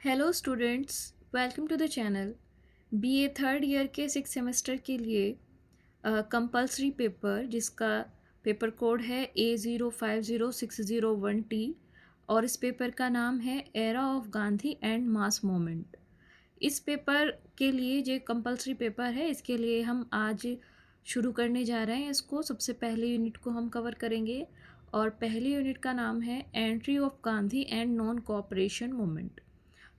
Hello students, welcome to the channel. BA third year के 6 semester के लिए compulsory paper जिसका पेपर कोड है A050601T और इस पेपर का नाम है era of Gandhi and mass movement. इस पेपर के लिए जो कंपलसरी पेपर है इसके लिए हम आज शुरू करने जा रहे हैं। इसको सबसे पहले यूनिट को हम कवर करेंगे और पहली यूनिट का नाम है entry of Gandhi and non cooperation movement.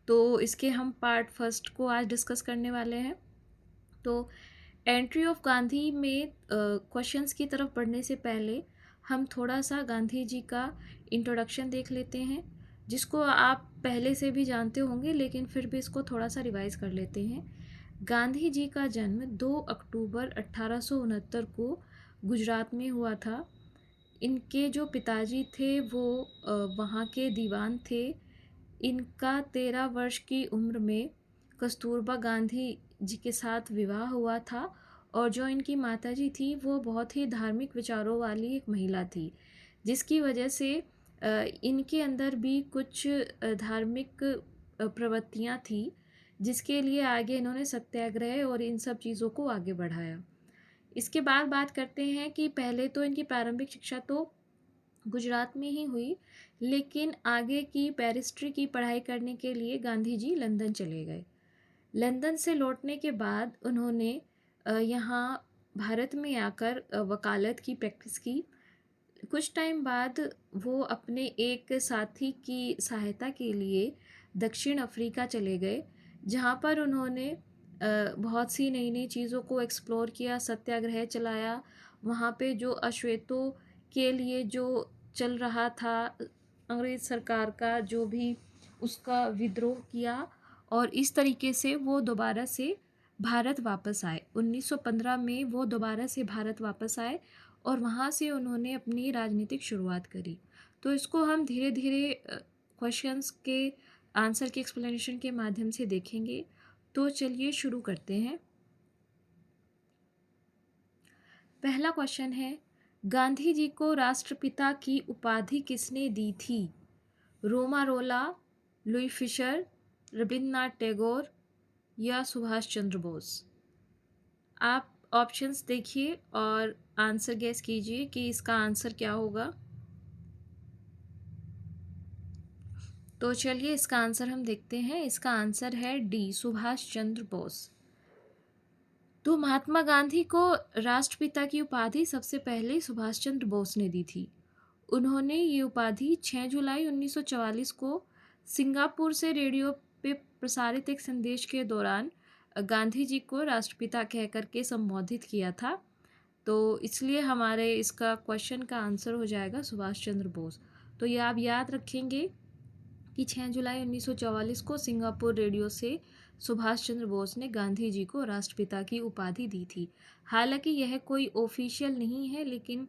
तो इसके हम पार्ट फर्स्ट को आज डिस्कस करने वाले हैं। तो एंट्री ऑफ गांधी में क्वेश्चंस की तरफ बढ़ने से पहले हम थोड़ा सा गांधी जी का इंट्रोडक्शन देख लेते हैं, जिसको आप पहले से भी जानते होंगे लेकिन फिर भी इसको थोड़ा सा रिवाइज कर लेते हैं। गांधी जी का जन्म 2 अक्टूबर 1869 को गुजरात में हुआ था। इनके जो पिताजी थे वो वहाँ के दीवान थे। इनका 13 वर्ष की उम्र में कस्तूरबा गांधी जी के साथ विवाह हुआ था और जो इनकी माताजी थी वो बहुत ही धार्मिक विचारों वाली एक महिला थी, जिसकी वजह से इनके अंदर भी कुछ धार्मिक प्रवृत्तियाँ थी, जिसके लिए आगे इन्होंने सत्याग्रह और इन सब चीज़ों को आगे बढ़ाया। इसके बाद बात करते हैं कि पहले तो इनकी प्रारंभिक शिक्षा तो गुजरात में ही हुई, लेकिन आगे की बैरिस्ट्री की पढ़ाई करने के लिए गांधी जी लंदन चले गए। लंदन से लौटने के बाद उन्होंने यहाँ भारत में आकर वकालत की प्रैक्टिस की। कुछ टाइम बाद वो अपने एक साथी की सहायता के लिए दक्षिण अफ्रीका चले गए, जहाँ पर उन्होंने बहुत सी नई नई चीज़ों को एक्सप्लोर किया, सत्याग्रह चलाया। वहाँ पे जो अश्वेतों के लिए जो चल रहा था, अंग्रेज़ सरकार का जो भी उसका विद्रोह किया और इस तरीके से वो दोबारा से भारत वापस आए। 1915 में वो दोबारा से भारत वापस आए और वहाँ से उन्होंने अपनी राजनीतिक शुरुआत करी। तो इसको हम धीरे धीरे क्वेश्चंस के आंसर के एक्सप्लेनेशन के माध्यम से देखेंगे। तो चलिए शुरू करते हैं। पहला क्वेश्चन है, गांधी जी को राष्ट्रपिता की उपाधि किसने दी थी? Romain Rolland, Louis Fisher, Rabindranath Tagore या सुभाष चंद्र बोस? आप ऑप्शंस देखिए और आंसर गेस कीजिए कि इसका आंसर क्या होगा। तो चलिए इसका आंसर हम देखते हैं। इसका आंसर है डी, सुभाष चंद्र बोस। तो महात्मा गांधी को राष्ट्रपिता की उपाधि सबसे पहले सुभाष चंद्र बोस ने दी थी। उन्होंने ये उपाधि 6 जुलाई 1944 को सिंगापुर से रेडियो पे प्रसारित एक संदेश के दौरान गांधी जी को राष्ट्रपिता कह कर के संबोधित किया था। तो इसलिए हमारे इसका क्वेश्चन का आंसर हो जाएगा सुभाष चंद्र बोस। तो ये आप याद रखेंगे कि 6 जुलाई 1944 को सिंगापुर रेडियो से सुभाष चंद्र बोस ने गांधी जी को राष्ट्रपिता की उपाधि दी थी। हालांकि यह कोई ऑफिशियल नहीं है, लेकिन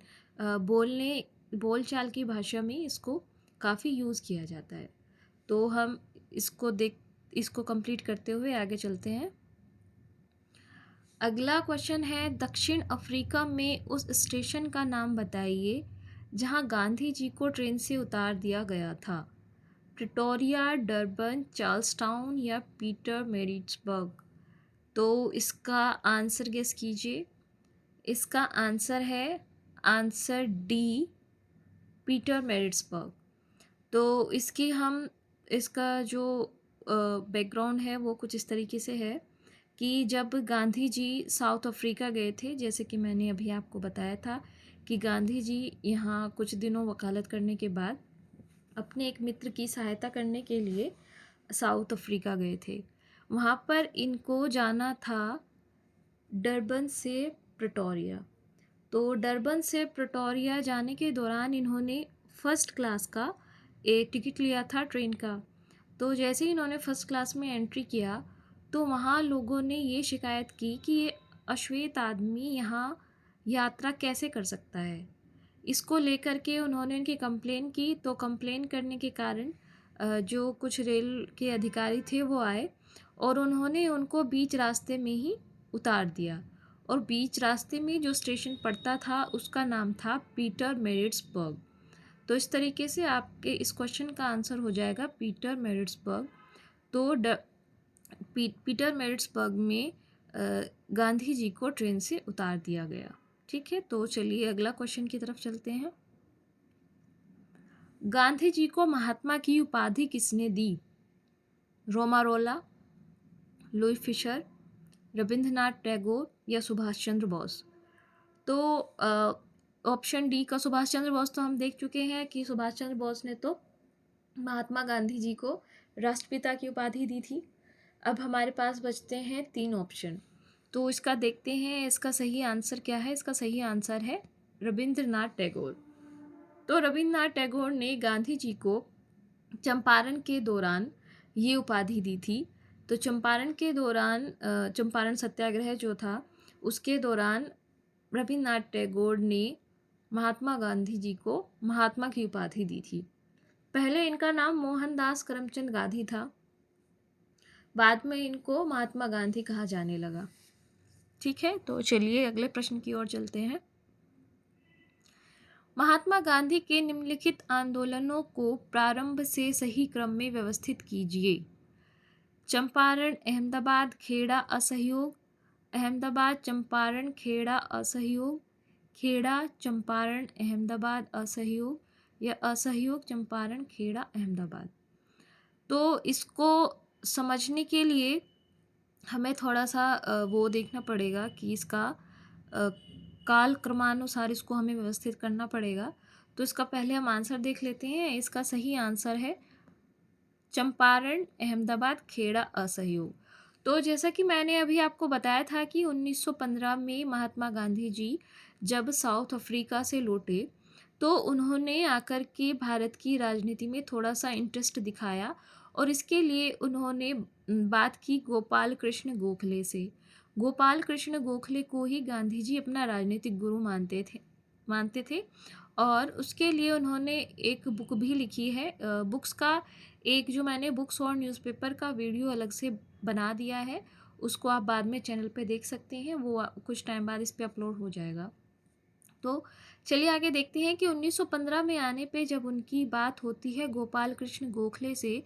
बोलचाल की भाषा में इसको काफ़ी यूज़ किया जाता है। तो हम इसको कंप्लीट करते हुए आगे चलते हैं। अगला क्वेश्चन है, दक्षिण अफ्रीका में उस स्टेशन का नाम बताइए जहां गांधी जी को ट्रेन से उतार दिया गया था। प्रिटोरिया, डरबन, चार्ल्सटाउन या पीटर मैरिट्सबर्ग? तो इसका आंसर गेस कीजिए। इसका आंसर है आंसर डी, पीटर मैरिट्सबर्ग। तो इसका जो बैकग्राउंड है वो कुछ इस तरीके से है कि जब गांधी जी साउथ अफ्रीका गए थे, जैसे कि मैंने अभी आपको बताया था कि गांधी जी यहाँ कुछ दिनों वकालत करने के बाद अपने एक मित्र की सहायता करने के लिए साउथ अफ्रीका गए थे। वहाँ पर इनको जाना था डरबन से प्रिटोरिया। तो डरबन से प्रिटोरिया जाने के दौरान इन्होंने फर्स्ट क्लास का एक टिकट लिया था ट्रेन का। तो जैसे ही इन्होंने फर्स्ट क्लास में एंट्री किया तो वहाँ लोगों ने ये शिकायत की कि ये अश्वेत आदमी यहाँ यात्रा कैसे कर सकता है। इसको लेकर के उन्होंने उनकी कंप्लेन की। तो कंप्लेन करने के कारण जो कुछ रेल के अधिकारी थे वो आए और उन्होंने उनको बीच रास्ते में ही उतार दिया। और बीच रास्ते में जो स्टेशन पड़ता था उसका नाम था पीटर मैरिट्सबर्ग। तो इस तरीके से आपके इस क्वेश्चन का आंसर हो जाएगा पीटर मैरिट्सबर्ग। तो पीटर मैरिट्सबर्ग में गांधी जी को ट्रेन से उतार दिया गया। ठीक है, तो चलिए अगला क्वेश्चन की तरफ चलते हैं। गांधी जी को महात्मा की उपाधि किसने दी? Romain Rolland, Louis Fischer, Rabindranath Tagore या सुभाष चंद्र बोस? तो ऑप्शन डी का सुभाष चंद्र बोस तो हम देख चुके हैं कि सुभाष चंद्र बोस ने तो महात्मा गांधी जी को राष्ट्रपिता की उपाधि दी थी। अब हमारे पास बचते हैं 3 ऑप्शन, तो इसका देखते हैं इसका सही आंसर क्या है। इसका सही आंसर है रविंद्रनाथ टैगोर। तो रविंद्रनाथ टैगोर ने गांधी जी को चंपारण के दौरान ये उपाधि दी थी। तो चंपारण के दौरान चंपारण सत्याग्रह जो था उसके दौरान रविंद्रनाथ टैगोर ने महात्मा गांधी जी को महात्मा की उपाधि दी थी। पहले इनका नाम मोहनदास करमचंद गांधी था, बाद में इनको महात्मा गांधी कहा जाने लगा। ठीक है, तो चलिए अगले प्रश्न की ओर चलते हैं। महात्मा गांधी के निम्नलिखित आंदोलनों को प्रारंभ से सही क्रम में व्यवस्थित कीजिए। चंपारण, अहमदाबाद, खेड़ा, असहयोग, अहमदाबाद, चंपारण, खेड़ा, असहयोग, खेड़ा, चंपारण, अहमदाबाद, असहयोग या असहयोग, चंपारण, खेड़ा, अहमदाबाद। तो इसको समझने के लिए हमें थोड़ा सा वो देखना पड़ेगा कि इसका काल क्रमानुसार इसको हमें व्यवस्थित करना पड़ेगा। तो इसका पहले हम आंसर देख लेते हैं। इसका सही आंसर है चंपारण, अहमदाबाद, खेड़ा, असहयोग। तो जैसा कि मैंने अभी आपको बताया था कि 1915 में महात्मा गांधी जी जब साउथ अफ्रीका से लौटे तो उन्होंने आकर के भारत की राजनीति में थोड़ा सा इंटरेस्ट दिखाया और इसके लिए उन्होंने बात की गोपाल कृष्ण गोखले से। गोपाल कृष्ण गोखले को ही गांधी जी अपना राजनीतिक गुरु मानते थे और उसके लिए उन्होंने एक बुक भी लिखी है। बुक्स का एक जो मैंने बुक्स और न्यूज़पेपर का वीडियो अलग से बना दिया है, उसको आप बाद में चैनल पे देख सकते हैं, वो कुछ टाइम बाद इस पे अपलोड हो जाएगा। तो चलिए आगे देखते हैं कि 1915 में आने पे जब उनकी बात होती है गोपाल कृष्ण गोखले से,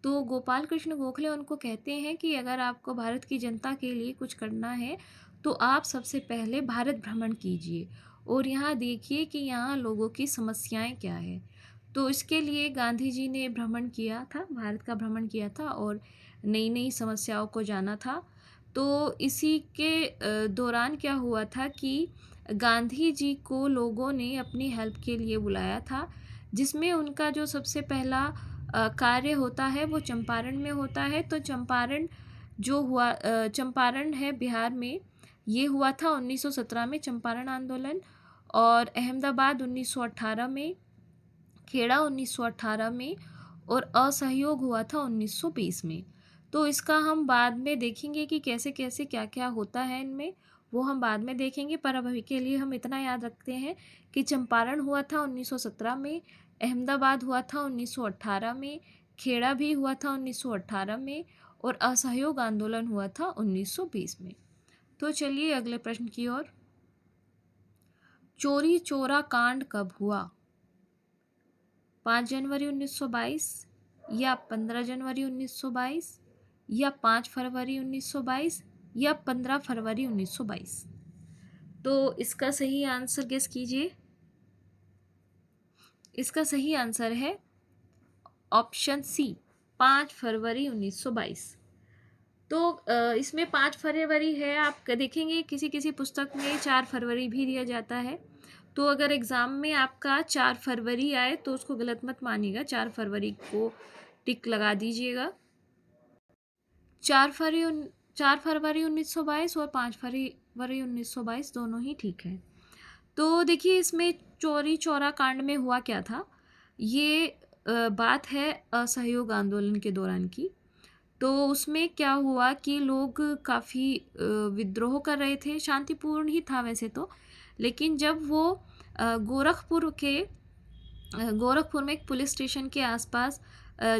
तो गोपाल कृष्ण गोखले उनको कहते हैं कि अगर आपको भारत की जनता के लिए कुछ करना है तो आप सबसे पहले भारत भ्रमण कीजिए और यहाँ देखिए कि यहाँ लोगों की समस्याएं क्या है। तो इसके लिए गांधी जी ने भ्रमण किया था, भारत का भ्रमण किया था और नई नई समस्याओं को जाना था। तो इसी के दौरान क्या हुआ था कि गांधी जी को लोगों ने अपनी हेल्प के लिए बुलाया था, जिसमें उनका जो सबसे पहला कार्य होता है वो चंपारण में होता है। तो चंपारण जो हुआ चंपारण है बिहार में, ये हुआ था 1917 में चंपारण आंदोलन, और अहमदाबाद 1918 में, खेड़ा 1918 में और असहयोग हुआ था 1920 में। तो इसका हम बाद में देखेंगे कि कैसे कैसे क्या क्या होता है इनमें, वो हम बाद में देखेंगे। पर अभी के लिए हम इतना याद रखते हैं कि चंपारण हुआ था 1917 में, अहमदाबाद हुआ था 1918 में, खेड़ा भी हुआ था 1918 में और असहयोग आंदोलन हुआ था 1920 में। तो चलिए अगले प्रश्न की ओर। चोरी चोरा कांड कब हुआ? 5 जनवरी 1922 या 15 जनवरी 1922 या 5 फरवरी 1922 या 15 फरवरी 1922? तो इसका सही आंसर गेस कीजिए। इसका सही आंसर है ऑप्शन सी, 5 फरवरी 1922। तो इसमें 5 फरवरी है, आप देखेंगे किसी किसी पुस्तक में 4 फरवरी भी दिया जाता है। तो अगर एग्ज़ाम में आपका 4 फरवरी आए तो उसको गलत मत मानिएगा, 4 फरवरी को टिक लगा दीजिएगा। 4 फरवरी 1922 और 5 फरवरी 1922 दोनों ही ठीक है। तो देखिए इसमें चोरी चौरा कांड में हुआ क्या था, ये बात है असहयोग आंदोलन के दौरान की। तो उसमें क्या हुआ कि लोग काफ़ी विद्रोह कर रहे थे, शांतिपूर्ण ही था वैसे तो, लेकिन जब वो गोरखपुर में एक पुलिस स्टेशन के आसपास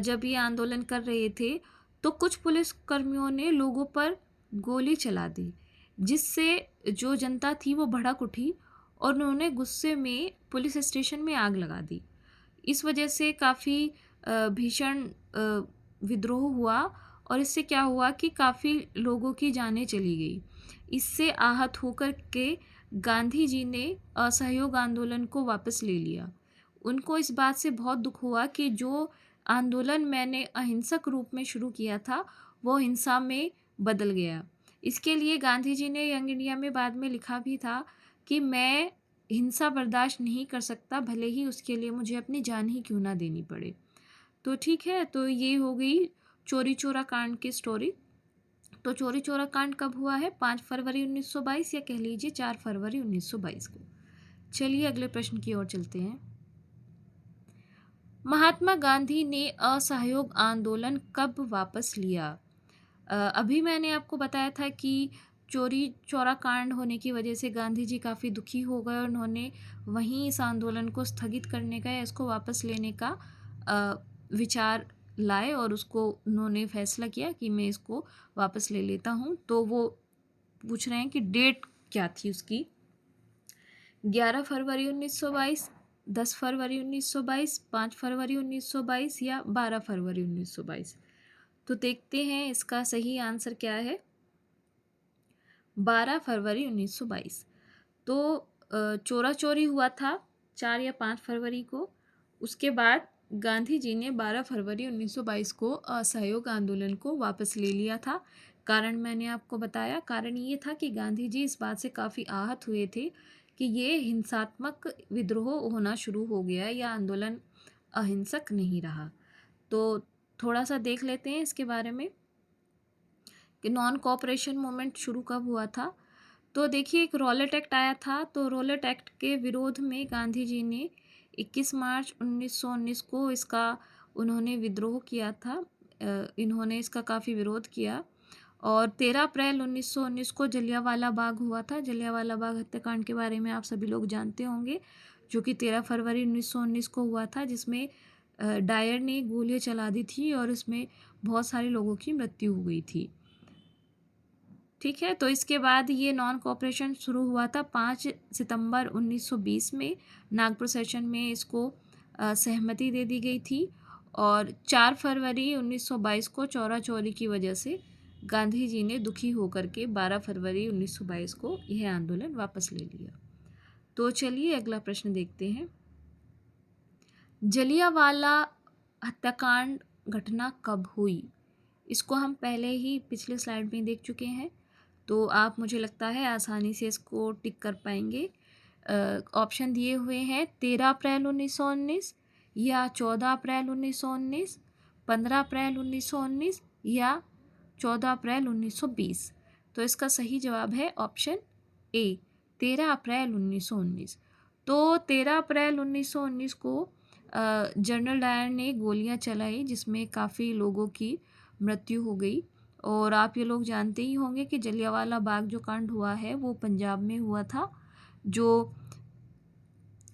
जब ये आंदोलन कर रहे थे तो कुछ पुलिस कर्मियों ने लोगों पर गोली चला दी, जिससे जो जनता थी वो भड़क उठी और उन्होंने गुस्से में पुलिस स्टेशन में आग लगा दी। इस वजह से काफ़ी भीषण विद्रोह हुआ और इससे क्या हुआ कि काफ़ी लोगों की जानें चली गई। इससे आहत होकर के गांधी जी ने असहयोग आंदोलन को वापस ले लिया। उनको इस बात से बहुत दुख हुआ कि जो आंदोलन मैंने अहिंसक रूप में शुरू किया था वो हिंसा में बदल गया। इसके लिए गांधी जी ने यंग इंडिया में बाद में लिखा भी था कि मैं हिंसा बर्दाश्त नहीं कर सकता, भले ही उसके लिए मुझे अपनी जान ही क्यों ना देनी पड़े। तो ठीक है, तो ये हो गई चोरी चोरा कांड की स्टोरी। तो चोरी चोरा कांड कब हुआ है? 5 फरवरी 1922 या कह लीजिए 4 फरवरी 1922 को। चलिए अगले प्रश्न की ओर चलते हैं। महात्मा गांधी ने असहयोग आंदोलन कब वापस लिया? अभी मैंने आपको बताया था कि चोरी चौरा कांड होने की वजह से गांधी जी काफ़ी दुखी हो गए और उन्होंने वहीं इस आंदोलन को स्थगित करने का या इसको वापस लेने का विचार लाए और उसको उन्होंने फैसला किया कि मैं इसको वापस ले लेता हूँ। तो वो पूछ रहे हैं कि डेट क्या थी उसकी? 11 फरवरी 1922, 10 फरवरी 1922, 5 फरवरी 1922 या 12 फरवरी 1922। तो देखते हैं इसका सही आंसर क्या है। 12 फरवरी 1922। तो चोरा चोरी हुआ था 4 या 5 फरवरी को। उसके बाद गांधी जी ने 12 फरवरी 1922 को असहयोग आंदोलन को वापस ले लिया था। कारण मैंने आपको बताया, कारण ये था कि गांधी जी इस बात से काफ़ी आहत हुए थे कि ये हिंसात्मक विद्रोह होना शुरू हो गया या आंदोलन अहिंसक नहीं रहा। तो थोड़ा सा देख लेते हैं इसके बारे में कि नॉन कोऑपरेशन मूवमेंट शुरू कब हुआ था। तो देखिए, एक रॉलेट एक्ट आया था। तो रॉलेट एक्ट के विरोध में गांधी जी ने 21 मार्च 1919 को इसका उन्होंने विद्रोह किया था। इन्होंने इसका काफ़ी विरोध किया और 13 अप्रैल 1919 को जलियांवाला बाग हुआ था। जलियांवाला बाग हत्याकांड के बारे में आप सभी लोग जानते होंगे, जो कि 13 फरवरी 1919 को हुआ था, जिसमें डायर ने गोलियां चला दी थी और इसमें बहुत सारे लोगों की मृत्यु हो गई थी। ठीक है, तो इसके बाद ये नॉन कोऑपरेशन शुरू हुआ था 5 सितंबर 1920 में। नागपुर सेशन में इसको सहमति दे दी गई थी और 4 फरवरी 1922 को चौरा चौरी की वजह से गांधी जी ने दुखी होकर के 12 फरवरी 1922 को यह आंदोलन वापस ले लिया। तो चलिए अगला प्रश्न देखते हैं। जलियांवाला हत्याकांड घटना कब हुई? इसको हम पहले ही पिछले स्लाइड में देख चुके हैं, तो आप मुझे लगता है आसानी से इसको टिक कर पाएंगे। ऑप्शन दिए हुए हैं 13 अप्रैल 1919 या 14 अप्रैल 1919, 15 अप्रैल 1919 या 14 अप्रैल 1920। तो इसका सही जवाब है ऑप्शन ए, 13 अप्रैल 1919। तो 13 अप्रैल 1919 को जनरल डायर ने गोलियां चलाई जिसमें काफ़ी लोगों की मृत्यु हो गई। और आप ये लोग जानते ही होंगे कि जलियांवाला बाग जो कांड हुआ है वो पंजाब में हुआ था, जो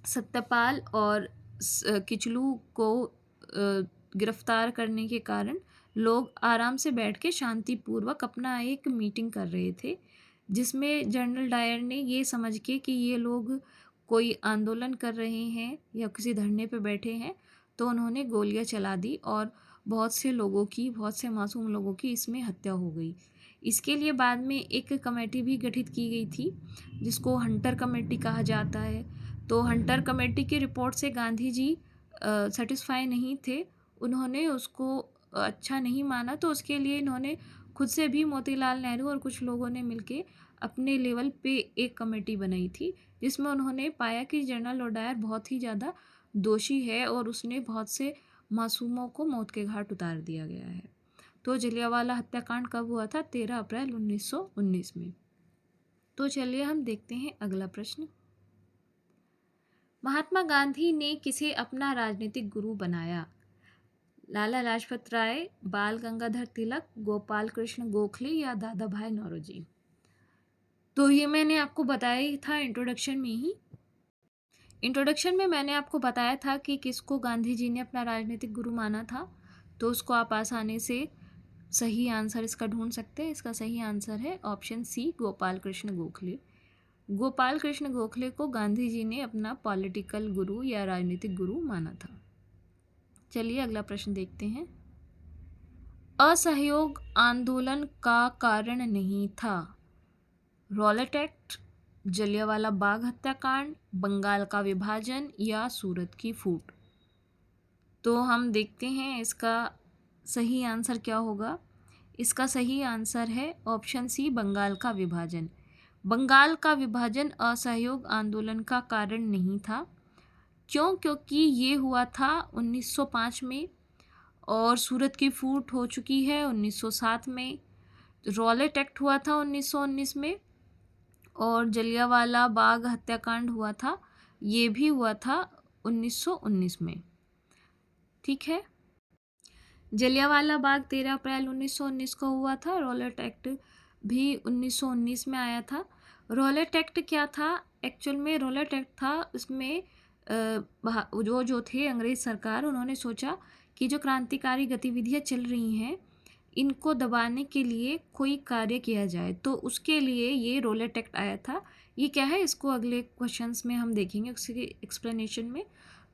सत्यपाल और किचलू को गिरफ्तार करने के कारण लोग आराम से बैठ के शांतिपूर्वक अपना एक मीटिंग कर रहे थे, जिसमें जनरल डायर ने ये समझ के कि ये लोग कोई आंदोलन कर रहे हैं या किसी धरने पे बैठे हैं, तो उन्होंने गोलियां चला दी और बहुत से मासूम लोगों की इसमें हत्या हो गई। इसके लिए बाद में एक कमेटी भी गठित की गई थी जिसको हंटर कमेटी कहा जाता है। तो हंटर कमेटी की रिपोर्ट से गांधी जी सेटिस्फाई नहीं थे, उन्होंने उसको अच्छा नहीं माना। तो उसके लिए इन्होंने खुद से भी मोतीलाल नेहरू और कुछ लोगों ने मिलके अपने लेवल पे एक कमेटी बनाई थी, जिसमें उन्होंने पाया कि जनरल डायर बहुत ही ज़्यादा दोषी है और उसने बहुत से मासूमों को मौत के घाट उतार दिया गया है। तो जलियांवाला हत्याकांड कब हुआ था? 13 अप्रैल 1919 में। तो चलिए हम देखते हैं अगला प्रश्न। महात्मा गांधी ने किसे अपना राजनीतिक गुरु बनाया? लाला लाजपत राय, बाल गंगाधर तिलक, गोपाल कृष्ण गोखले या दादा भाई नौरोजी? तो ये मैंने आपको बताया ही था इंट्रोडक्शन में ही। इंट्रोडक्शन में मैंने आपको बताया था कि किसको गांधी जी ने अपना राजनीतिक गुरु माना था, तो उसको आप आसानी से सही आंसर इसका ढूंढ सकते हैं। इसका सही आंसर है ऑप्शन सी, गोपाल कृष्ण गोखले। गोपाल कृष्ण गोखले को गांधी जी ने अपना पॉलिटिकल गुरु या राजनीतिक गुरु माना था। चलिए अगला प्रश्न देखते हैं। असहयोग आंदोलन का कारण नहीं था? रॉलेट एक्ट, जलियांवाला बाग हत्याकांड, बंगाल का विभाजन या सूरत की फूट। तो हम देखते हैं इसका सही आंसर क्या होगा। इसका सही आंसर है ऑप्शन सी, बंगाल का विभाजन। बंगाल का विभाजन असहयोग आंदोलन का कारण नहीं था। क्यों? क्योंकि ये हुआ था 1905 में और सूरत की फूट हो चुकी है 1907 में। रॉलेट एक्ट हुआ था 1919 में और जलियांवाला बाग हत्याकांड हुआ था, ये भी हुआ था 1919 में। ठीक है, जलियांवाला बाग 13 अप्रैल 1919 को हुआ था। रॉलेट एक्ट भी 1919 में आया था। रॉलेट एक्ट क्या था? एक्चुअल में रॉलेट एक्ट था, उसमें जो थे अंग्रेज़ सरकार, उन्होंने सोचा कि जो क्रांतिकारी गतिविधियाँ चल रही हैं इनको दबाने के लिए कोई कार्य किया जाए, तो उसके लिए ये रॉलेट एक्ट आया था। ये क्या है इसको अगले क्वेश्चंस में हम देखेंगे, उसके एक्सप्लेनेशन में।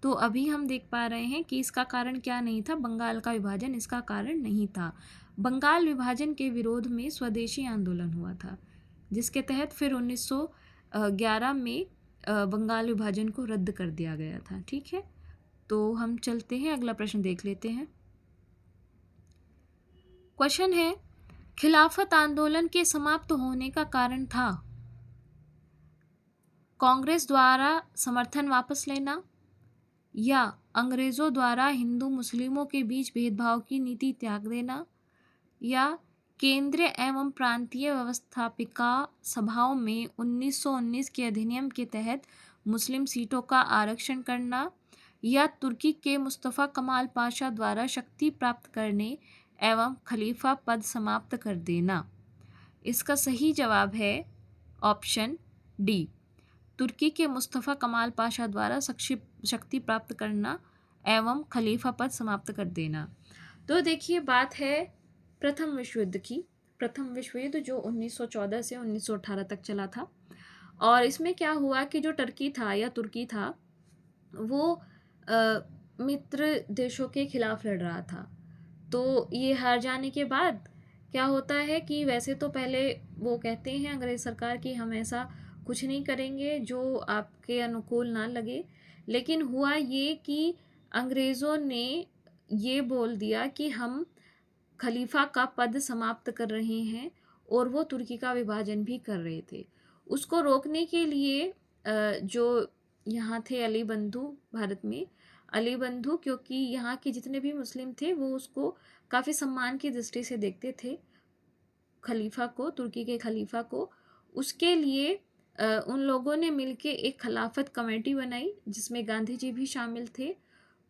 तो अभी हम देख पा रहे हैं कि इसका कारण क्या नहीं था, बंगाल का विभाजन इसका कारण नहीं था। बंगाल विभाजन के विरोध में स्वदेशी आंदोलन हुआ था, जिसके तहत फिर 1911 में बंगाल विभाजन को रद्द कर दिया गया था। ठीक है, तो हम चलते हैं, अगला प्रश्न देख लेते हैं। क्वेश्चन है, खिलाफत आंदोलन के समाप्त होने का कारण था? कांग्रेस द्वारा समर्थन वापस लेना, या अंग्रेज़ों द्वारा हिंदू मुस्लिमों के बीच भेदभाव की नीति त्याग देना, या केंद्रीय एवं प्रांतीय व्यवस्थापिका सभाओं में 1919 के अधिनियम के तहत मुस्लिम सीटों का आरक्षण करना, या तुर्की के मुस्तफ़ा कमाल पाशा द्वारा शक्ति प्राप्त करने एवं खलीफा पद समाप्त कर देना। इसका सही जवाब है ऑप्शन डी, तुर्की के मुस्तफ़ा कमाल पाशा द्वारा शक्ति प्राप्त करना एवं खलीफा पद समाप्त कर देना। तो देखिए, बात है प्रथम विश्व युद्ध की। प्रथम विश्व युद्ध जो 1914 से 1918 तक चला था, और इसमें क्या हुआ कि जो टर्की था या तुर्की था वो मित्र देशों के खिलाफ लड़ रहा था। तो ये हार जाने के बाद क्या होता है कि वैसे तो पहले वो कहते हैं अंग्रेज़ सरकार कि हम ऐसा कुछ नहीं करेंगे जो आपके अनुकूल ना लगे, लेकिन हुआ ये कि अंग्रेज़ों ने ये बोल दिया कि हम खलीफा का पद समाप्त कर रहे हैं, और वो तुर्की का विभाजन भी कर रहे थे। उसको रोकने के लिए जो यहाँ थे अली बंधु, भारत में अली बंधु, क्योंकि यहाँ के जितने भी मुस्लिम थे वो उसको काफ़ी सम्मान की दृष्टि से देखते थे, खलीफा को, तुर्की के खलीफा को। उसके लिए उन लोगों ने मिलके एक खिलाफत कमेटी बनाई जिसमें गांधी जी भी शामिल थे,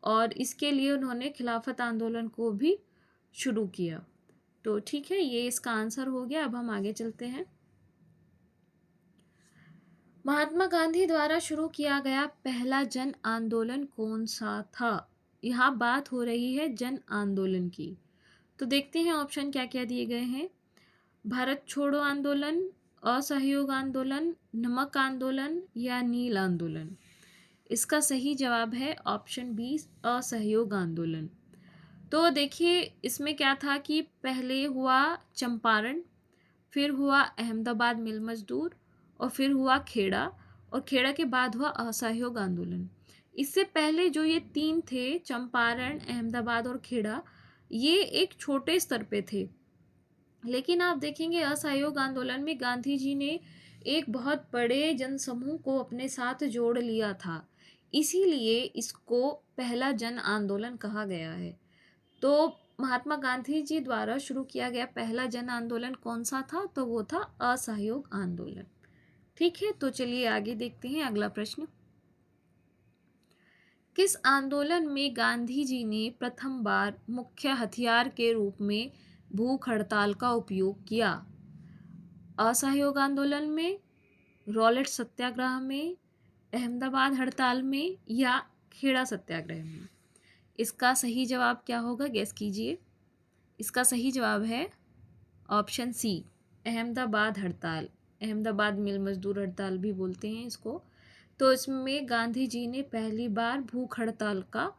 और इसके लिए उन्होंने खिलाफत आंदोलन को भी शुरू किया। तो ठीक है, ये इसका आंसर हो गया। अब हम आगे चलते हैं। महात्मा गांधी द्वारा शुरू किया गया पहला जन आंदोलन कौन सा था? यहाँ बात हो रही है जन आंदोलन की। तो देखते हैं ऑप्शन क्या क्या दिए गए हैं। भारत छोड़ो आंदोलन, असहयोग आंदोलन, नमक आंदोलन या नील आंदोलन। इसका सही जवाब है ऑप्शन बी, असहयोग आंदोलन। तो देखिए, इसमें क्या था कि पहले हुआ चंपारण, फिर हुआ अहमदाबाद मिल मजदूर, और फिर हुआ खेड़ा, और खेड़ा के बाद हुआ असहयोग आंदोलन। इससे पहले जो ये तीन थे, चंपारण, अहमदाबाद और खेड़ा, ये एक छोटे स्तर पे थे। लेकिन आप देखेंगे असहयोग आंदोलन में गांधी जी ने एक बहुत बड़े जनसमूह को अपने साथ जोड़ लिया था, इसीलिए इसको पहला जन आंदोलन कहा गया है। तो महात्मा गांधी जी द्वारा शुरू किया गया पहला जन आंदोलन कौन सा था? तो वो था असहयोग आंदोलन। ठीक है, तो चलिए आगे देखते हैं अगला प्रश्न। किस आंदोलन में गांधी जी ने प्रथम बार मुख्य हथियार के रूप में भूख हड़ताल का उपयोग किया? असहयोग आंदोलन में, रॉलेट सत्याग्रह में, अहमदाबाद हड़ताल में या खेड़ा सत्याग्रह में? इसका सही जवाब क्या होगा, गेस कीजिए। इसका सही जवाब है ऑप्शन सी, अहमदाबाद हड़ताल। अहमदाबाद मिल मजदूर हड़ताल भी बोलते हैं इसको। तो इसमें गांधी जी ने पहली बार भूख हड़ताल का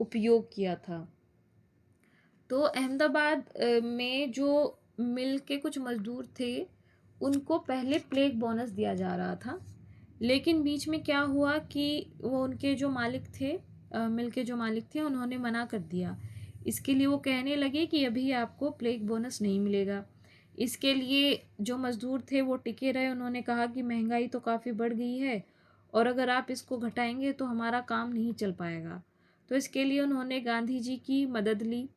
उपयोग किया था। तो अहमदाबाद में जो मिल के कुछ मज़दूर थे, उनको पहले प्लेग बोनस दिया जा रहा था, लेकिन बीच में क्या हुआ कि वो उनके जो मालिक थे, मिल के जो मालिक थे, उन्होंने मना कर दिया। इसके लिए वो कहने लगे कि अभी आपको प्लेग बोनस नहीं मिलेगा। इसके लिए जो मज़दूर थे वो टिके रहे। उन्होंने कहा कि महंगाई तो काफ़ी बढ़ गई है और अगर आप इसको घटाएंगे तो हमारा काम नहीं चल पाएगा। तो इसके लिए उन्होंने गांधी जी की मदद ली।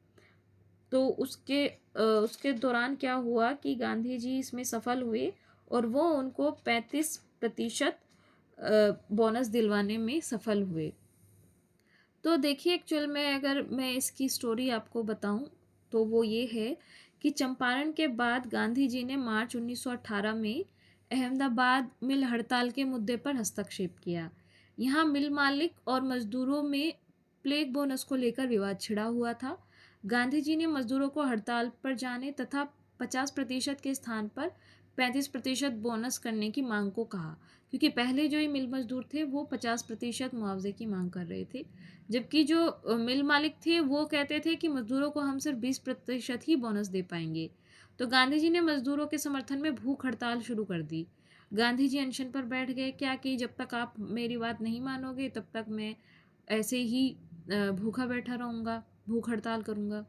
तो उसके दौरान क्या हुआ कि गांधी जी इसमें सफल हुए और वो उनको 35% बोनस दिलवाने में सफल हुए। तो देखिए, एक्चुअल में अगर मैं इसकी स्टोरी आपको बताऊं तो वो ये है कि चंपारण के बाद गांधी जी ने मार्च 1918 में अहमदाबाद मिल हड़ताल के मुद्दे पर हस्तक्षेप किया। यहाँ मिल मालिक और मजदूरों में प्लेग बोनस को लेकर विवाद छिड़ा हुआ था। गांधी जी ने मजदूरों को हड़ताल पर जाने तथा 50% के स्थान पर 35% बोनस करने की मांग को कहा, क्योंकि पहले जो ये मिल मजदूर थे वो 50% मुआवजे की मांग कर रहे थे, जबकि जो मिल मालिक थे वो कहते थे कि मजदूरों को हम सिर्फ 20% ही बोनस दे पाएंगे। तो गांधी जी ने मजदूरों के समर्थन में भूख हड़ताल शुरू कर दी। गांधी जी अनशन पर बैठ गए, क्या कि जब तक आप मेरी बात नहीं मानोगे तब तक मैं ऐसे ही भूखा बैठा रहूँगा, भूख हड़ताल करूँगा।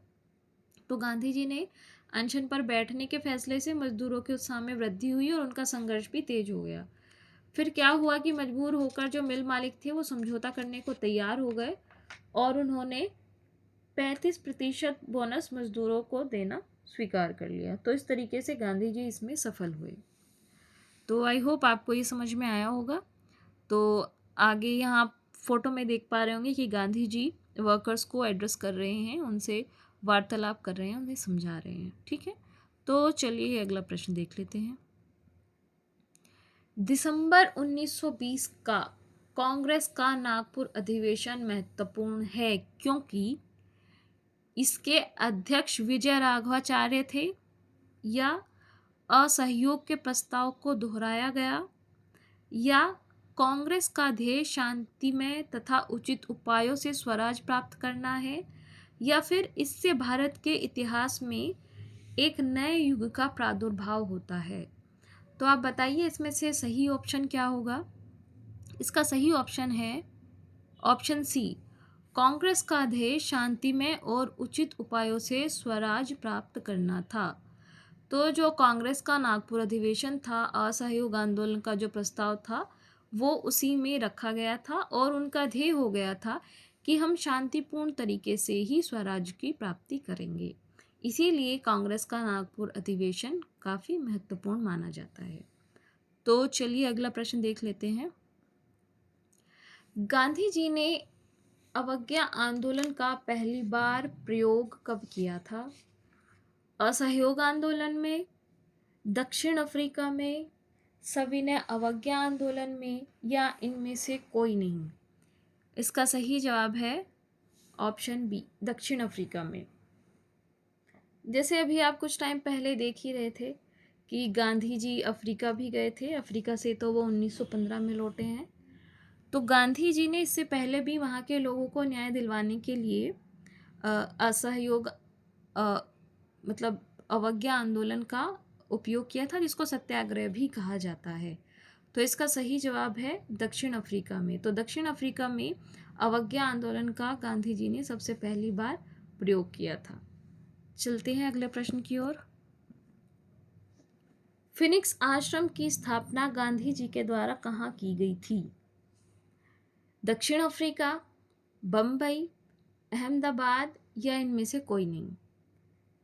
तो गांधी जी ने अनशन पर बैठने के फैसले से मजदूरों के उत्साह में वृद्धि हुई और उनका संघर्ष भी तेज हो गया। फिर क्या हुआ कि मजबूर होकर जो मिल मालिक थे वो समझौता करने को तैयार हो गए और उन्होंने 35% बोनस मजदूरों को देना स्वीकार कर लिया। तो इस तरीके से गांधी जी इसमें सफल हुए। तो आई होप आपको ये समझ में आया होगा। तो आगे यहाँ आप फोटो में देख पा रहे होंगे कि गांधी जी वर्कर्स को एड्रेस कर रहे हैं, उनसे वार्तालाप कर रहे हैं, उन्हें समझा रहे हैं। ठीक है, तो चलिए अगला प्रश्न देख लेते हैं। दिसंबर 1920 का कांग्रेस का नागपुर अधिवेशन महत्वपूर्ण है क्योंकि इसके अध्यक्ष विजय राघवाचार्य थे, या असहयोग के प्रस्ताव को दोहराया गया, या कांग्रेस का ध्येय शांतिमय तथा उचित उपायों से स्वराज प्राप्त करना है, या फिर इससे भारत के इतिहास में एक नए युग का प्रादुर्भाव होता है। तो आप बताइए इसमें से सही ऑप्शन क्या होगा। इसका सही ऑप्शन है ऑप्शन सी, कांग्रेस का ध्येय शांतिमय और उचित उपायों से स्वराज प्राप्त करना था। तो जो कांग्रेस का नागपुर अधिवेशन था, असहयोग आंदोलन का जो प्रस्ताव था वो उसी में रखा गया था और उनका ध्येय हो गया था कि हम शांतिपूर्ण तरीके से ही स्वराज की प्राप्ति करेंगे। इसीलिए कांग्रेस का नागपुर अधिवेशन काफ़ी महत्वपूर्ण माना जाता है। तो चलिए अगला प्रश्न देख लेते हैं। गांधी जी ने अवज्ञा आंदोलन का पहली बार प्रयोग कब किया था? असहयोग आंदोलन में, दक्षिण अफ्रीका में, सविनय अवज्ञा आंदोलन में, या इनमें से कोई नहीं? इसका सही जवाब है ऑप्शन बी, दक्षिण अफ्रीका में। जैसे अभी आप कुछ टाइम पहले देख ही रहे थे कि गांधी जी अफ्रीका भी गए थे। अफ्रीका से तो वो 1915 में लौटे हैं। तो गांधी जी ने इससे पहले भी वहाँ के लोगों को न्याय दिलवाने के लिए असहयोग मतलब अवज्ञा आंदोलन का उपयोग किया था, जिसको सत्याग्रह भी कहा जाता है। तो इसका सही जवाब है दक्षिण अफ्रीका में। तो दक्षिण अफ्रीका में अवज्ञा आंदोलन का गांधी जी ने सबसे पहली बार प्रयोग किया था। चलते हैं अगले प्रश्न की ओर। फिनिक्स आश्रम की स्थापना गांधी जी के द्वारा कहाँ की गई थी? दक्षिण अफ्रीका, बम्बई, अहमदाबाद, या इनमें से कोई नहीं?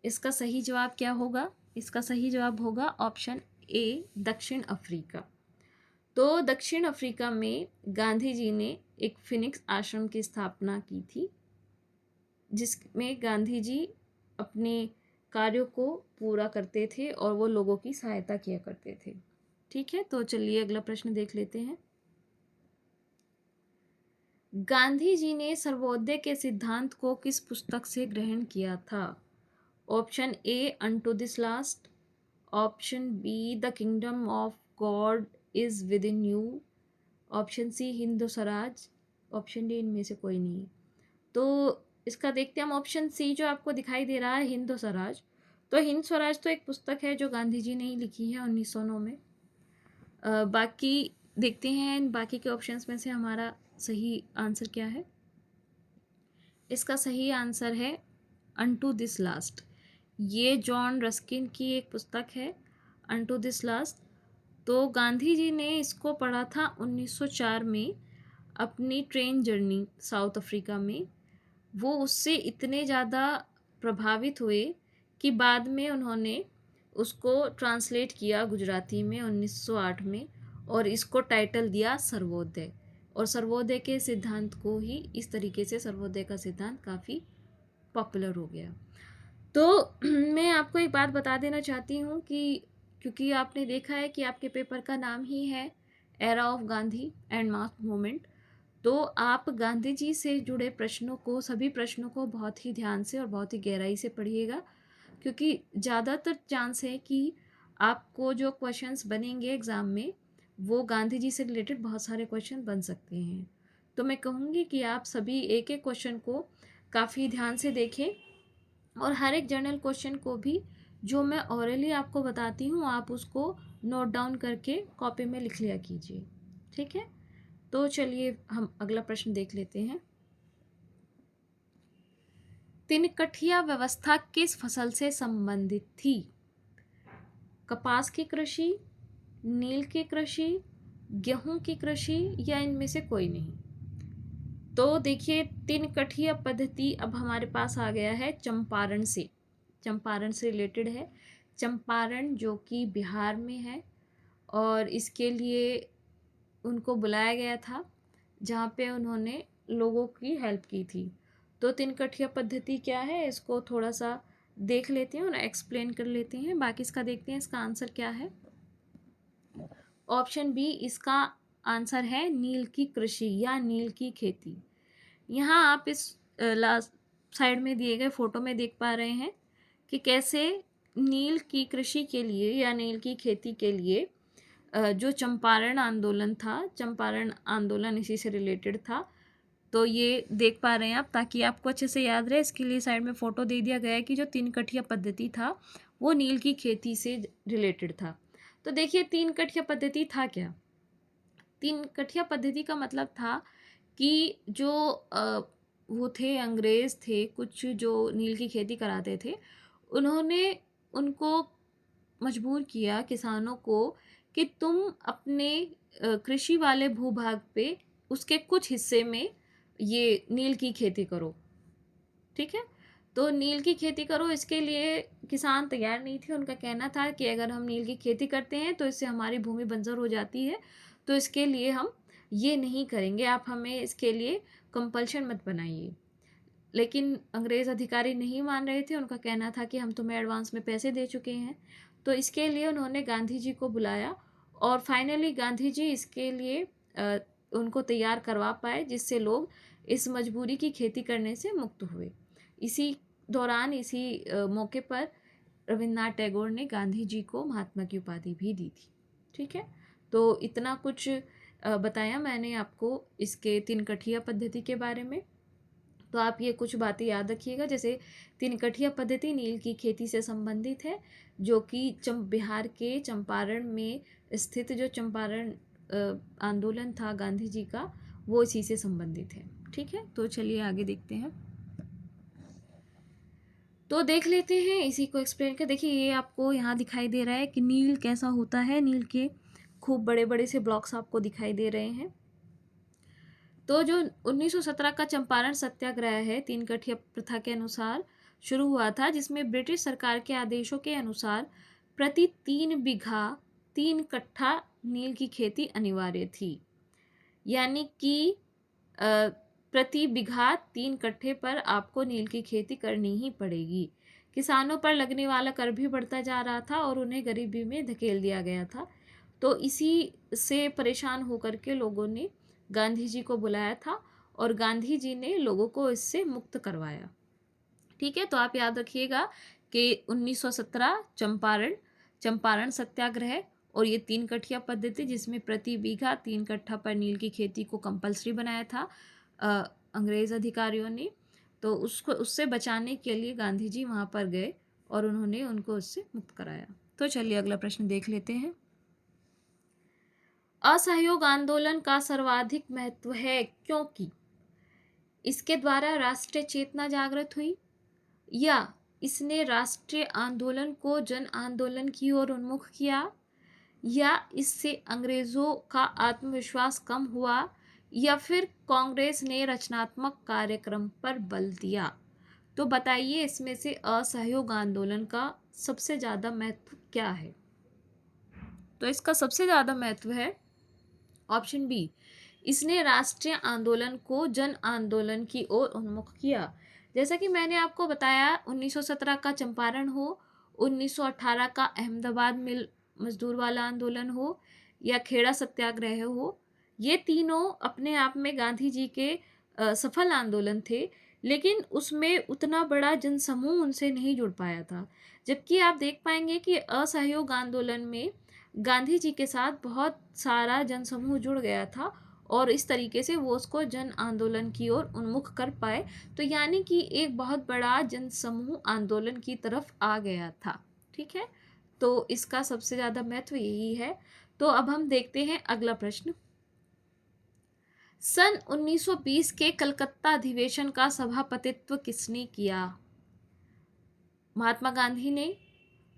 इसका सही जवाब क्या होगा? इसका सही जवाब होगा ऑप्शन ए, दक्षिण अफ्रीका। तो दक्षिण अफ्रीका में गांधी जी ने एक फिनिक्स आश्रम की स्थापना की थी, जिसमें गांधी जी अपने कार्यों को पूरा करते थे और वो लोगों की सहायता किया करते थे। ठीक है, तो चलिए अगला प्रश्न देख लेते हैं। गांधी जी ने सर्वोदय के सिद्धांत को किस पुस्तक से ग्रहण किया था? Option A, unto this last, option B, the kingdom of God is within you, option C, Hind Swaraj, option D इनमें से कोई नहीं? तो इसका देखते हैं हम ऑप्शन सी जो आपको दिखाई दे रहा है, हिंद स्वराज। तो हिंद स्वराज तो एक पुस्तक है जो गांधी जी ने ही लिखी है 1909 में। बाकी देखते हैं बाकी के ऑप्शंस में से हमारा सही आंसर क्या है। इसका सही आंसर है अनटू दिस लास्ट। ये जॉन रस्किन की एक पुस्तक है, अनटू दिस लास्ट। तो गांधी जी ने इसको पढ़ा था 1904 में अपनी ट्रेन जर्नी साउथ अफ्रीका में। वो उससे इतने ज़्यादा प्रभावित हुए कि बाद में उन्होंने उसको ट्रांसलेट किया गुजराती में 1908 में, और इसको टाइटल दिया सर्वोदय। और सर्वोदय के सिद्धांत को ही इस तरीके से सर्वोदय का सिद्धांत काफ़ी पॉपुलर हो गया। तो मैं आपको एक बात बता देना चाहती हूँ कि क्योंकि आपने देखा है कि आपके पेपर का नाम ही है era of Gandhi and mass movement, तो आप गांधी जी से जुड़े प्रश्नों को, सभी प्रश्नों को बहुत ही ध्यान से और बहुत ही गहराई से पढ़िएगा, क्योंकि ज़्यादातर चांस है कि आपको जो क्वेश्चंस बनेंगे एग्ज़ाम में वो गांधी जी से रिलेटेड बहुत सारे क्वेश्चन बन सकते हैं। तो मैं कहूँगी कि आप सभी एक एक क्वेश्चन को काफ़ी ध्यान से देखें, और हर एक जनरल क्वेश्चन को भी जो मैं ऑरली आपको बताती हूँ आप उसको नोट डाउन करके कॉपी में लिख लिया कीजिए। ठीक है, तो चलिए हम अगला प्रश्न देख लेते हैं। तिनकठिया व्यवस्था किस फसल से संबंधित थी? कपास की कृषि, नील की कृषि, गेहूं की कृषि, या इनमें से कोई नहीं? तो देखिए, तिनकठिया पद्धति अब हमारे पास आ गया है चंपारण से, चंपारण से रिलेटेड है। चंपारण जो कि बिहार में है, और इसके लिए उनको बुलाया गया था जहाँ पे उन्होंने लोगों की हेल्प की थी। तो तिनकठिया पद्धति क्या है, इसको थोड़ा सा देख लेते हैं और एक्सप्लेन कर लेते हैं। बाकी इसका देखते हैं इसका आंसर क्या है। ऑप्शन बी इसका आंसर है नील की कृषि या नील की खेती। यहाँ आप इस लास्ट साइड में दिए गए फोटो में देख पा रहे हैं कि कैसे नील की कृषि के लिए या नील की खेती के लिए जो चंपारण आंदोलन था, चंपारण आंदोलन इसी से रिलेटेड था। तो ये देख पा रहे हैं आप, ताकि आपको अच्छे से याद रहे इसके लिए साइड में फ़ोटो दे दिया गया है कि जो तिनकठिया पद्धति था वो नील की खेती से रिलेटेड था। तो देखिए, तिनकठिया पद्धति था क्या? तिनकठिया पद्धति का मतलब था कि जो वो थे, अंग्रेज़ थे कुछ जो नील की खेती कराते थे, उन्होंने उनको मजबूर किया किसानों को कि तुम अपने कृषि वाले भूभाग पे उसके कुछ हिस्से में ये नील की खेती करो। ठीक है, तो नील की खेती करो, इसके लिए किसान तैयार नहीं थे। उनका कहना था कि अगर हम नील की खेती करते हैं तो इससे हमारी भूमि बंजर हो जाती है, तो इसके लिए हम ये नहीं करेंगे, आप हमें इसके लिए कंपल्शन मत बनाइए। लेकिन अंग्रेज़ अधिकारी नहीं मान रहे थे। उनका कहना था कि हम तुम्हें एडवांस में पैसे दे चुके हैं। तो इसके लिए उन्होंने गांधी जी को बुलाया, और फाइनली गांधी जी इसके लिए उनको तैयार करवा पाए, जिससे लोग इस मजबूरी की खेती करने से मुक्त हुए। इसी दौरान, इसी मौके पर रविन्द्रनाथ टैगोर ने गांधी जी को महात्मा की उपाधि भी दी थी। ठीक है, तो इतना कुछ बताया मैंने आपको इसके तिनकठिया पद्धति के बारे में। तो आप ये कुछ बातें याद रखिएगा, जैसे तिनकठिया पद्धति नील की खेती से संबंधित है, जो कि बिहार के चंपारण में स्थित जो चंपारण आंदोलन था गांधी जी का, वो इसी से संबंधित है। ठीक है, तो चलिए आगे देखते हैं। तो देख लेते हैं इसी को एक्सप्लेन कर। देखिए, ये आपको यहाँ दिखाई दे रहा है कि नील कैसा होता है। नील के खूब बड़े बड़े से ब्लॉक्स आपको दिखाई दे रहे हैं। तो जो 1917 का चंपारण सत्याग्रह है, तिनकठिया प्रथा के अनुसार शुरू हुआ था, जिसमें ब्रिटिश सरकार के आदेशों के अनुसार प्रति 3 बीघा 3 कट्ठा नील की खेती अनिवार्य थी। यानी कि प्रति बीघा 3 कट्ठे पर आपको नील की खेती करनी ही पड़ेगी। किसानों पर लगने वाला कर भी बढ़ता जा रहा था और उन्हें गरीबी में धकेल दिया गया था। तो इसी से परेशान होकर के लोगों ने गांधी जी को बुलाया था, और गांधी जी ने लोगों को इससे मुक्त करवाया। ठीक है, तो आप याद रखिएगा कि 1917 चंपारण सत्याग्रह, और ये 3 कट्ठिया पद्धति, जिसमें प्रति बीघा 3 कट्ठा पर नील की खेती को कंपलसरी बनाया था अंग्रेज़ अधिकारियों ने। तो उसको उससे बचाने के लिए गांधी जी वहाँ पर गए और उन्होंने उनको उससे मुक्त कराया। तो चलिए अगला प्रश्न देख लेते हैं। असहयोग आंदोलन का सर्वाधिक महत्व है क्योंकि इसके द्वारा राष्ट्रीय चेतना जागृत हुई, या इसने राष्ट्रीय आंदोलन को जन आंदोलन की ओर उन्मुख किया, या इससे अंग्रेजों का आत्मविश्वास कम हुआ, या फिर कांग्रेस ने रचनात्मक कार्यक्रम पर बल दिया। तो बताइए इसमें से असहयोग आंदोलन का सबसे ज़्यादा महत्व क्या है। तो इसका सबसे ज़्यादा महत्व है ऑप्शन बी, इसने राष्ट्रीय आंदोलन को जन आंदोलन की ओर उन्मुख किया। जैसा कि मैंने आपको बताया, 1917 का चंपारण हो, 1918 का अहमदाबाद मिल मजदूर वाला आंदोलन हो, या खेड़ा सत्याग्रह हो, ये तीनों अपने आप में गांधी जी के सफल आंदोलन थे, लेकिन उसमें उतना बड़ा जनसमूह उनसे नहीं जुड़ पाया था। जबकि आप देख पाएंगे कि असहयोग आंदोलन में गांधी जी के साथ बहुत सारा जनसमूह जुड़ गया था और इस तरीके से वो उसको जन आंदोलन की ओर उन्मुख कर पाए। तो यानी कि एक बहुत बड़ा जनसमूह आंदोलन की तरफ आ गया था। ठीक है, तो इसका सबसे ज़्यादा महत्व यही है। तो अब हम देखते हैं अगला प्रश्न। सन 1920 के कलकत्ता अधिवेशन का सभापतित्व किसने किया। महात्मा गांधी ने,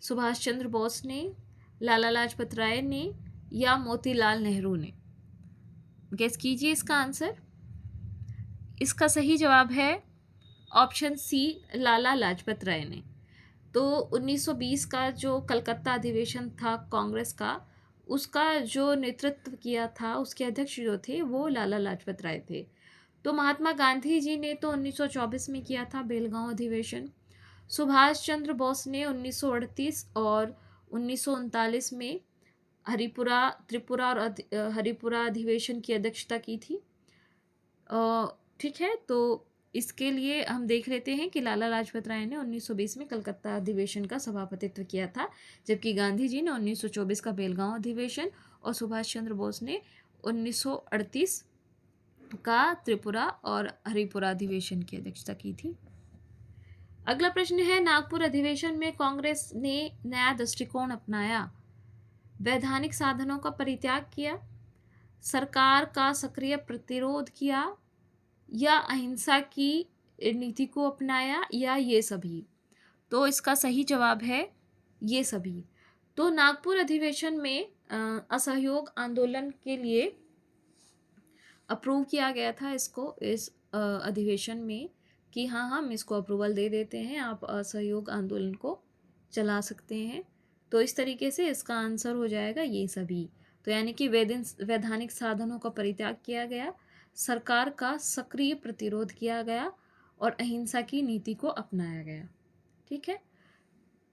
सुभाष चंद्र बोस ने, लाला लाजपत राय ने, या मोतीलाल नेहरू ने। गेस कीजिए इसका आंसर। इसका सही जवाब है ऑप्शन सी, लाला लाजपत राय ने। तो 1920 का जो कलकत्ता अधिवेशन था कांग्रेस का, उसका जो नेतृत्व किया था, उसके अध्यक्ष जो थे वो लाला लाजपत राय थे। तो महात्मा गांधी जी ने तो 1924 में किया था बेलगांव अधिवेशन। सुभाष चंद्र बोस ने 1938 और 1939 में त्रिपुरा और हरिपुरा अधिवेशन की अध्यक्षता की थी। ठीक है, तो इसके लिए हम देख लेते हैं कि लाला लाजपत राय ने 1920 में कलकत्ता अधिवेशन का सभापतित्व किया था, जबकि गांधी जी ने 1924 का बेलगांव अधिवेशन और सुभाष चंद्र बोस ने 1938 का त्रिपुरा और हरिपुरा अधिवेशन की अध्यक्षता की थी। अगला प्रश्न है, नागपुर अधिवेशन में कांग्रेस ने नया दृष्टिकोण अपनाया, वैधानिक साधनों का परित्याग किया, सरकार का सक्रिय प्रतिरोध किया, या अहिंसा की नीति को अपनाया, या ये सभी। तो इसका सही जवाब है ये सभी। तो नागपुर अधिवेशन में असहयोग आंदोलन के लिए अप्रूव किया गया था इसको, इस अधिवेशन में, कि हाँ हम इसको अप्रूवल दे देते हैं, आप असहयोग आंदोलन को चला सकते हैं। तो इस तरीके से इसका आंसर हो जाएगा ये सभी। तो यानी कि वैधानिक साधनों का परित्याग किया गया, सरकार का सक्रिय प्रतिरोध किया गया और अहिंसा की नीति को अपनाया गया। ठीक है,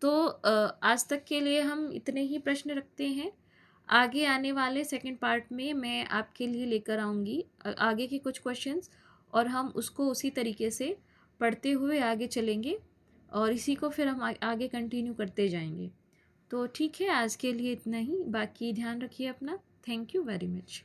तो आज तक के लिए हम इतने ही प्रश्न रखते हैं। आगे आने वाले सेकंड पार्ट में मैं आपके लिए लेकर आऊँगी आगे के कुछ क्वेश्चंस, और हम उसको उसी तरीके से पढ़ते हुए आगे चलेंगे और इसी को फिर हम आगे कंटिन्यू करते जाएंगे। तो ठीक है, आज के लिए इतना ही। बाकी ध्यान रखिए अपना। Thank you very much.